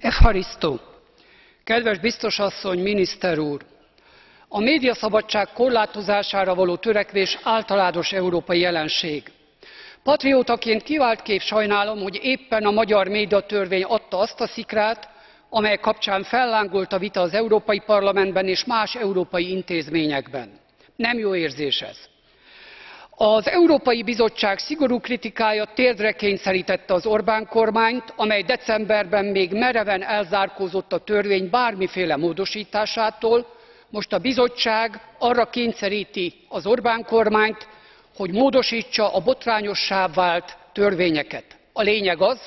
Evharisztó. Kedves biztos asszony, miniszter úr! A médiaszabadság korlátozására való törekvés általános európai jelenség. Patriótaként kiváltképp sajnálom, hogy éppen a magyar médiatörvény adta azt a szikrát, amely kapcsán fellángolt a vita az Európai Parlamentben és más európai intézményekben. Nem jó érzés ez. Az Európai Bizottság szigorú kritikája térdre kényszerítette az Orbán kormányt, amely decemberben még mereven elzárkózott a törvény bármiféle módosításától. Most a Bizottság arra kényszeríti az Orbán kormányt, hogy módosítsa a botrányossá vált törvényeket. A lényeg az,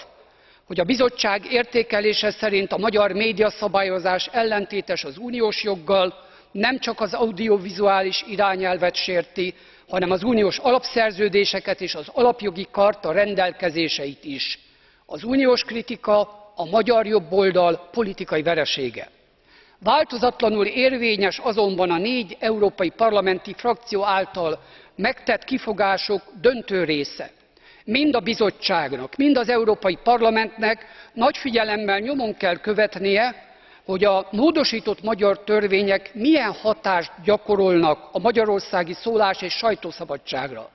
hogy a Bizottság értékelése szerint a magyar médiaszabályozás ellentétes az uniós joggal, nem csak az audiovizuális irányelvet sérti, hanem az uniós alapszerződéseket és az alapjogi charta rendelkezéseit is. Az uniós kritika a magyar jobboldal politikai veresége. Változatlanul érvényes azonban a 4 európai parlamenti frakció által megtett kifogások döntő része. Mind a Bizottságnak, mind az Európai Parlamentnek nagy figyelemmel nyomon kell követnie, hogy a módosított magyar törvények milyen hatást gyakorolnak a magyarországi szólás- és sajtószabadságra.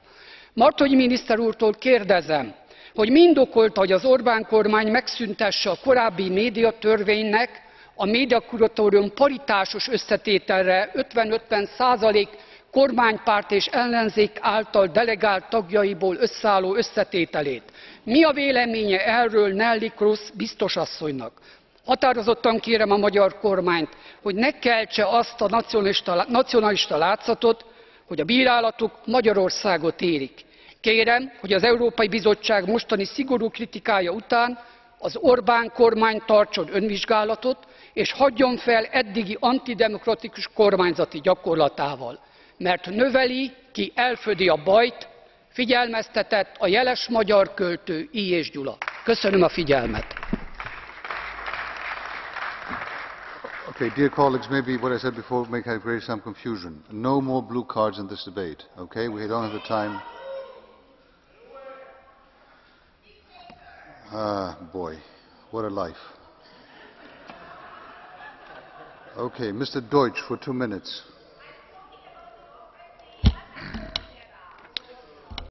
Martonyi miniszter úrtól kérdezem, hogy mi indokolta, hogy az Orbán kormány megszüntesse a korábbi médiatörvénynek a médiakuratórium paritásos összetételre 50-50% kormánypárt és ellenzék által delegált tagjaiból összeálló összetételét. Mi a véleménye erről Neelie Kroes biztos asszonynak? Határozottan kérem a magyar kormányt, hogy ne keltse azt a nacionalista látszatot, hogy a bírálatok Magyarországot érik. Kérem, hogy az Európai Bizottság mostani szigorú kritikája után az Orbán kormány tartson önvizsgálatot, és hagyjon fel eddigi antidemokratikus kormányzati gyakorlatával, mert növeli, ki elfödi a bajt, figyelmeztetett a jeles magyar költő I. Gyula. Köszönöm a figyelmet. Okay, dear colleagues, maybe what I said before may have created some confusion. No more blue cards in this debate, okay? We don't have the time. Ah, boy, what a life. Okay, Mr. Deutsch for 2 minutes.